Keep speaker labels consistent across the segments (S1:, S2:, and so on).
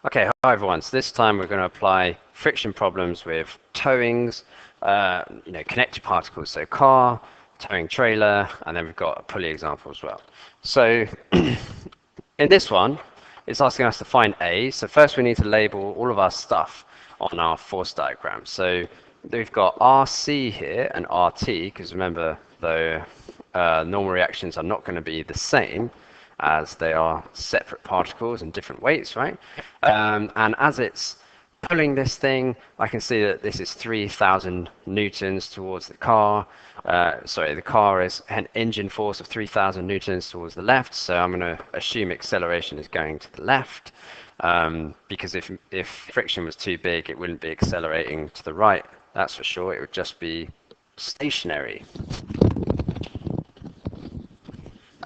S1: Okay, hi everyone. So this time we're going to apply friction problems with towings, connected particles, so car, towing trailer, and then we've got a pulley example as well. So in this one, it's asking us to find A. So first we need to label all of our stuff on our force diagram. So we've got RC here and RT, because remember, the normal reactions are not going to be the same as they are separate particles and different weights, right? And as it's pulling this thing, I can see that this is 3,000 newtons towards the car. The car is an engine force of 3,000 newtons towards the left, so I'm going to assume acceleration is going to the left, because if friction was too big, it wouldn't be accelerating to the right, that's for sure. It would just be stationary,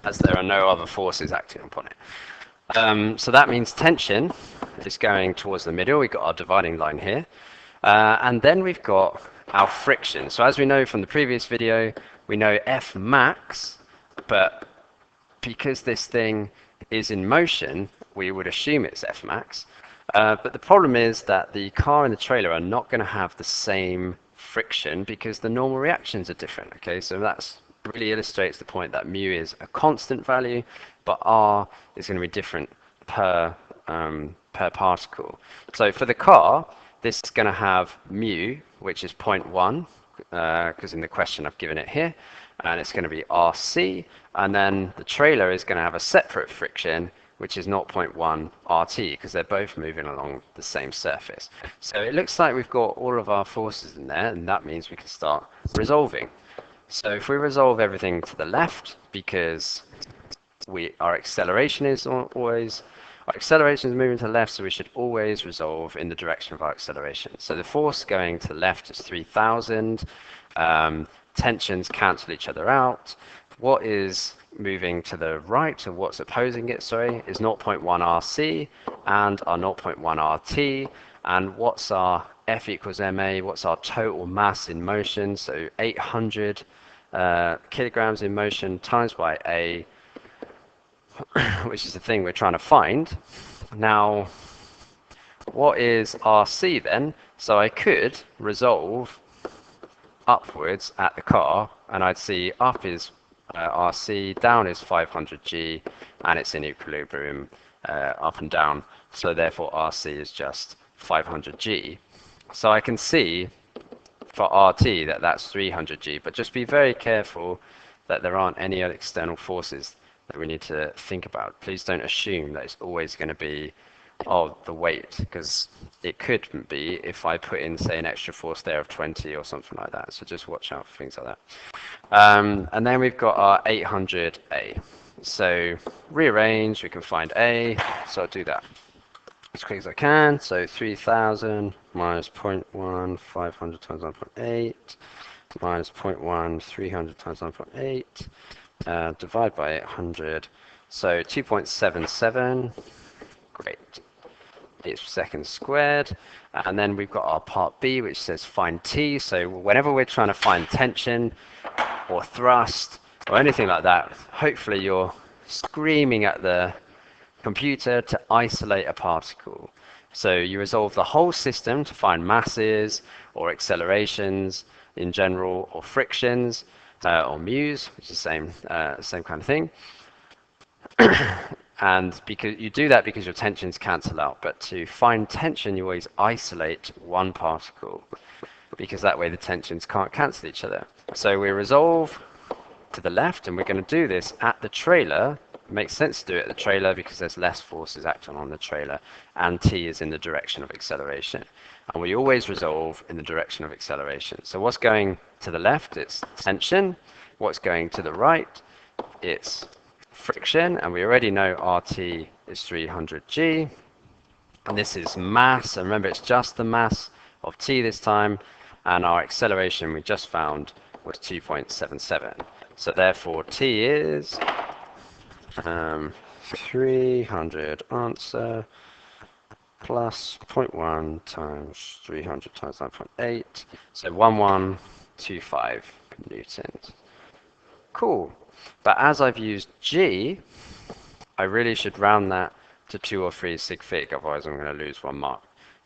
S1: as there are no other forces acting upon it. So that means tension is going towards the middle. We've got our dividing line here. And then we've got our friction. So as we know from the previous video, we know F max, but because this thing is in motion, we would assume it's F max. But the problem is that the car and the trailer are not going to have the same friction because the normal reactions are different. Okay, so that's really illustrates the point that mu is a constant value, but R is going to be different per particle. So for the car, this is going to have mu, which is 0.1, because in the question I've given it here, and it's going to be RC, and then the trailer is going to have a separate friction, which is 0.1 RT, because they're both moving along the same surface. So it looks like we've got all of our forces in there, and that means we can start resolving. So if we resolve everything to the left, because our acceleration is moving to the left, so we should always resolve in the direction of our acceleration. So the force going to the left is 3,000. Tensions cancel each other out. What is moving to the right, or what's opposing it, sorry, is 0.1 RC and our 0.1 RT. And what's our F equals ma? What's our total mass in motion? So 800 kilograms in motion times by A, which is the thing we're trying to find. Now, what is RC then? So I could resolve upwards at the car, and I'd see up is RC, down is 500G, and it's in equilibrium up and down. So therefore RC is just 500G. So I can see for RT that that's 300G, but just be very careful that there aren't any other external forces that we need to think about. Please don't assume that it's always going to be the weight, because it could be if I put in, say, an extra force there of 20 or something like that. So just watch out for things like that. And then we've got our 800A. So rearrange, we can find A. So I'll do that as quick as I can. So 3,000 minus 0.1, 500 times 1.8, minus 0.1, 300 times 1.8, divide by 800. So 2.77. Great. It's seconds squared. And then we've got our part B, which says find T. So whenever we're trying to find tension or thrust or anything like that, hopefully you're screaming at the computer to isolate a particle. So you resolve the whole system to find masses or accelerations in general, or frictions or mu's, which is the same kind of thing. And because you do that because your tensions cancel out. But to find tension, you always isolate one particle, because that way the tensions can't cancel each other. So we resolve to the left, and we're going to do this at the trailer. It makes sense to do it at the trailer because there's less forces acting on the trailer, and T is in the direction of acceleration. And we always resolve in the direction of acceleration. So what's going to the left? It's tension. What's going to the right? It's friction, and we already know RT is 300G, and this is mass, and remember it's just the mass of T this time, and our acceleration we just found was 2.77. So therefore T is 300 answer plus 0.1 times 300 times 9.8, so 1125 newtons. Cool. But as I've used G, I really should round that to 2 or 3 sig fig, otherwise I'm going to lose 1 mark.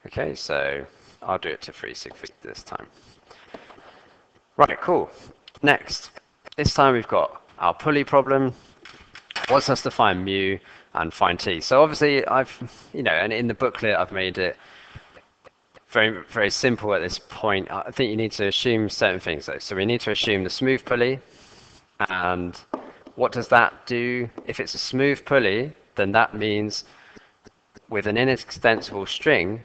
S1: Okay, so I'll do it to 3 sig fig this time. Right, cool. Next, this time we've got our pulley problem. Wants us to find mu and find t. So obviously and in the booklet I've made it very, very simple at this point. I think you need to assume certain things though. So we need to assume the smooth pulley, and what does that do? If it's a smooth pulley, then that means with an inextensible string,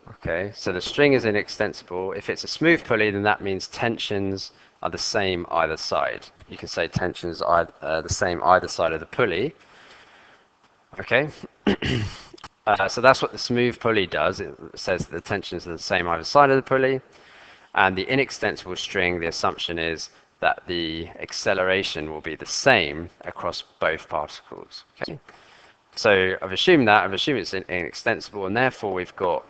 S1: okay, so the string is inextensible. If it's a smooth pulley, then that means tensions are the same either side. You can say tensions are the same either side of the pulley. Okay, so that's what the smooth pulley does. It says the tensions are the same either side of the pulley. And the inextensible string, the assumption is that the acceleration will be the same across both particles. Okay, so I've assumed it's inextensible, and therefore we've got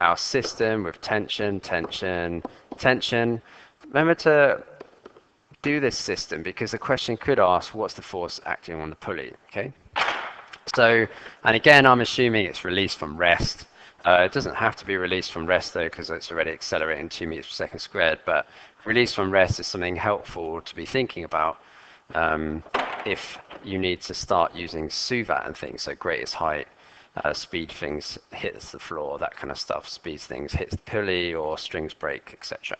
S1: our system with tension, tension, tension. Remember to do this system because the question could ask what's the force acting on the pulley. Okay, so, and again I'm assuming it's released from rest. It doesn't have to be released from rest though, because it's already accelerating 2 meters per second squared, but release from rest is something helpful to be thinking about if you need to start using SUVAT and things, so greatest height, speed things hits the floor, that kind of stuff, speeds things hits the pulley or strings break, etc.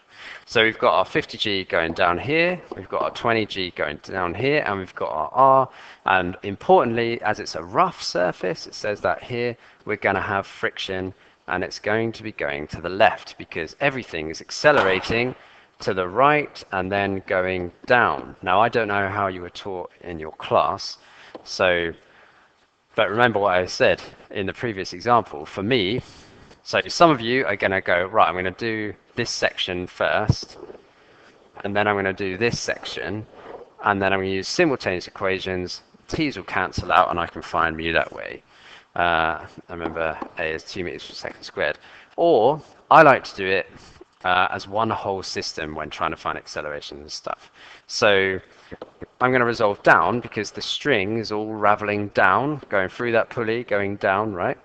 S1: So we've got our 50G going down here, we've got our 20G going down here, and we've got our R, and importantly, as it's a rough surface, it says that here we're going to have friction, and it's going to be going to the left because everything is accelerating to the right and then going down. Now I don't know how you were taught in your class, but remember what I said in the previous example. For me, so some of you are going to go, right, I'm going to do this section first, and then I'm going to do this section, and then I'm going to use simultaneous equations. T's will cancel out, and I can find mu that way. I remember A is 2 meters per second squared. Or I like to do it as one whole system when trying to find acceleration and stuff. So I'm going to resolve down because the string is all raveling down, going through that pulley, going down, right?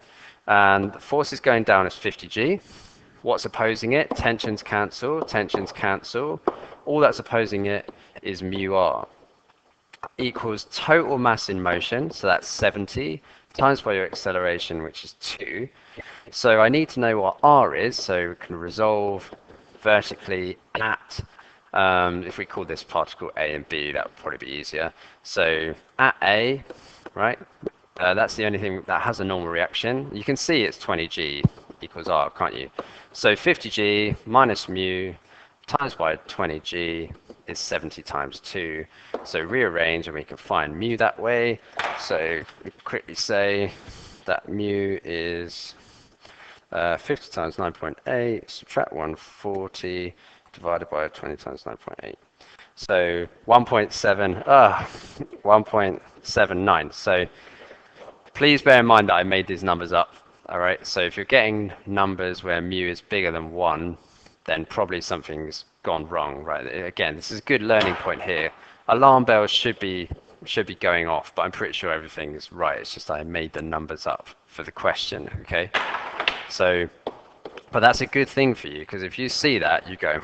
S1: And the force is going down is 50G. What's opposing it? Tensions cancel, tensions cancel. All that's opposing it is mu r equals total mass in motion, so that's 70, times by your acceleration, which is 2. So I need to know what r is, so we can resolve vertically at, if we call this particle A and B, that would probably be easier. So at A, right, that's the only thing that has a normal reaction. You can see it's 20G equals r, can't you? So 50G minus mu times by 20G is 70 times 2. So rearrange and we can find mu that way. So we quickly say that mu is 50 times 9.8, subtract 140, divided by 20 times 9.8. So 1.79. So please bear in mind that I made these numbers up. All right, so if you're getting numbers where mu is bigger than 1, then probably something's gone wrong, right? Again, this is a good learning point here. Alarm bells should be going off, but I'm pretty sure everything's right. It's just I made the numbers up for the question, okay? So, but that's a good thing for you, because if you see that, you go,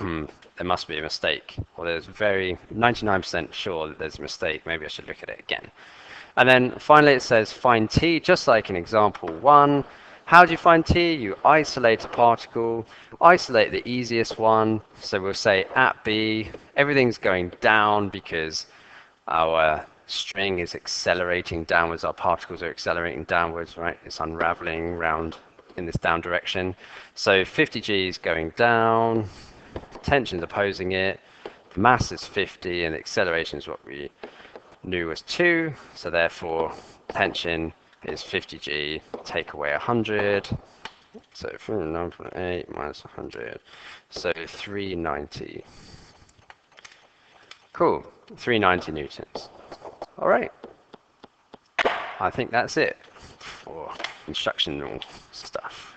S1: there must be a mistake. Or there's 99% sure that there's a mistake. Maybe I should look at it again. And then finally it says find t, just like in example 1. How do you find t? You isolate a particle, isolate the easiest one. So we'll say at B, everything's going down because our string is accelerating downwards, our particles are accelerating downwards, right? It's unraveling round in this down direction. So 50G is going down, tension's opposing it, the mass is 50, and the acceleration is what we knew was 2. So therefore, tension is 50G, take away 100. So 9.8 minus 100. So 390. Cool, 390 newtons. All right. I think that's it for instructional stuff.